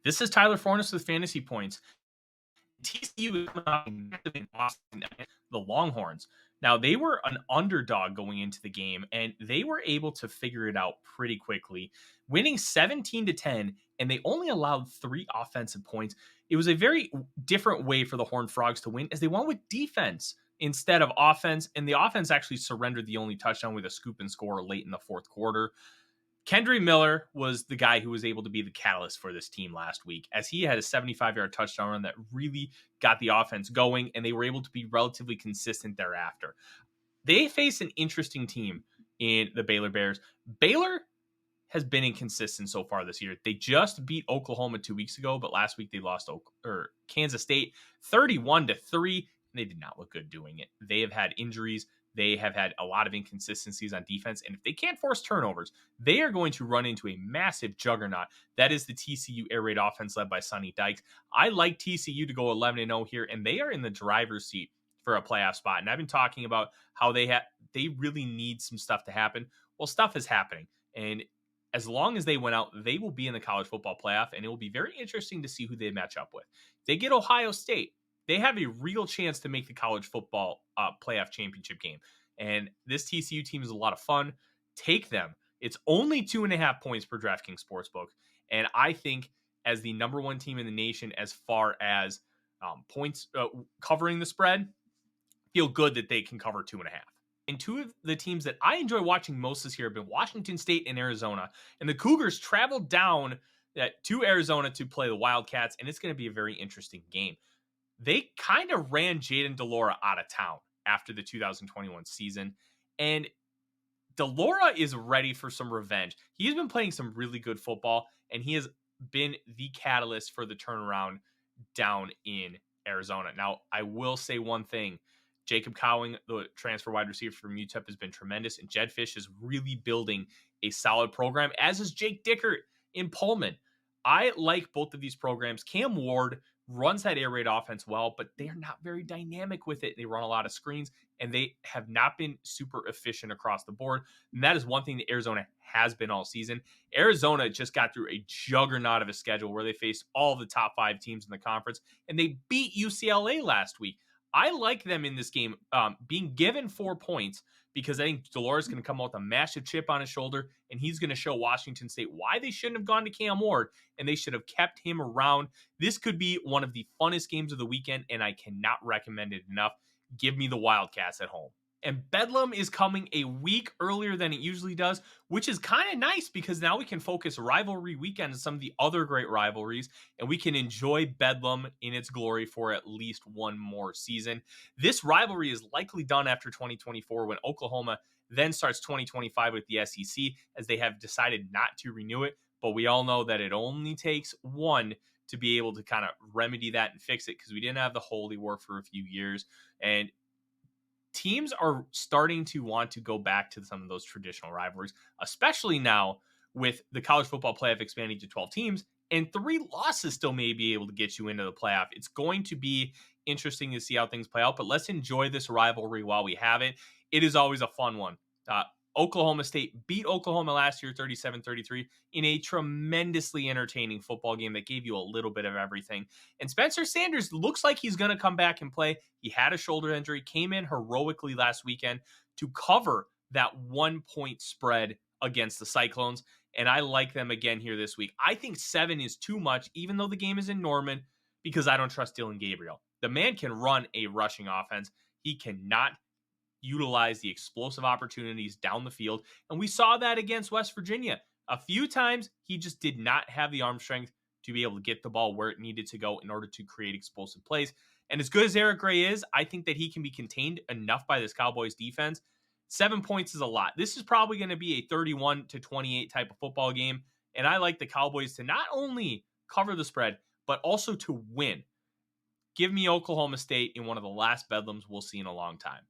This is Tyler Forness with Fantasy Points. TCU is coming off in Austin, the Longhorns. Now, they were an underdog going into the game, and they were able to figure it out pretty quickly, winning 17-10, and they only allowed 3 offensive points. It was a very different way for the Horned Frogs to win, as they won with defense instead of offense, and the offense actually surrendered the only touchdown with a scoop and score late in the fourth quarter. Kendry Miller was the guy who was able to be the catalyst for this team last week, as he had a 75-yard touchdown run that really got the offense going, and they were able to be relatively consistent thereafter. They face an interesting team in the Baylor Bears. Baylor has been inconsistent so far this year. They just beat Oklahoma 2 weeks ago, but last week they lost Kansas State 31-3, and they did not look good doing it. They have had injuries. They have had a lot of inconsistencies on defense, and if they can't force turnovers, they are going to run into a massive juggernaut. That is the TCU air raid offense led by Sonny Dykes. I like TCU to go 11-0 here, and they are in the driver's seat for a playoff spot. And I've been talking about how they really need some stuff to happen. Well, stuff is happening, and as long as they win out, they will be in the college football playoff, and it will be very interesting to see who they match up with. If they get Ohio State, they have a real chance to make the college football playoff championship game. And this TCU team is a lot of fun. Take them. It's only 2.5 points per DraftKings Sportsbook. And I think as the number one team in the nation, as far as points covering the spread, feel good that they can cover 2.5. And two of the teams that I enjoy watching most this year have been Washington State and Arizona. And the Cougars traveled down to Arizona to play the Wildcats, and it's going to be a very interesting game. They kind of ran Jaden Delora out of town after the 2021 season, and Delora is ready for some revenge. He's been playing some really good football, and he has been the catalyst for the turnaround down in Arizona. Now, I will say one thing. Jacob Cowing, the transfer wide receiver from UTEP, has been tremendous, and Jed Fish is really building a solid program, as is Jake Dickert in Pullman. I like both of these programs. Cam Ward runs that air raid offense well, but they are not very dynamic with it. They run a lot of screens, and they have not been super efficient across the board. And that is one thing that Arizona has been all season. Arizona just got through a juggernaut of a schedule where they faced all the top 5 teams in the conference, and they beat UCLA last week. I like them in this game being given 4 points, because I think Delores going to come out with a massive chip on his shoulder, and he's going to show Washington State why they shouldn't have gone to Cam Ward, and they should have kept him around. This could be one of the funnest games of the weekend, and I cannot recommend it enough. Give me the Wildcats at home. And Bedlam is coming a week earlier than it usually does, which is kind of nice, because now we can focus rivalry weekend on some of the other great rivalries, and we can enjoy Bedlam in its glory for at least one more season. This rivalry is likely done after 2024, when Oklahoma then starts 2025 with the SEC, as they have decided not to renew it. But we all know that it only takes one to be able to kind of remedy that and fix it, because we didn't have the Holy War for a few years. And teams are starting to want to go back to some of those traditional rivalries, especially now with the college football playoff expanding to 12 teams, and 3 losses still may be able to get you into the playoff. It's going to be interesting to see how things play out, but let's enjoy this rivalry while we have it. It is always a fun one. Oklahoma State beat Oklahoma last year 37-33 in a tremendously entertaining football game that gave you a little bit of everything. And Spencer Sanders looks like he's going to come back and play. He had a shoulder injury, came in heroically last weekend to cover that 1-point spread against the Cyclones, and I like them again here this week. I think 7 is too much, even though the game is in Norman, because I don't trust Dylan Gabriel. The man can run a rushing offense. He cannot utilize the explosive opportunities down the field. And we saw that against West Virginia. A few times, he just did not have the arm strength to be able to get the ball where it needed to go in order to create explosive plays. And as good as Eric Gray is, I think that he can be contained enough by this Cowboys defense. 7 points is a lot. This is probably going to be a 31-28 type of football game. And I like the Cowboys to not only cover the spread, but also to win. Give me Oklahoma State in one of the last bedlams we'll see in a long time.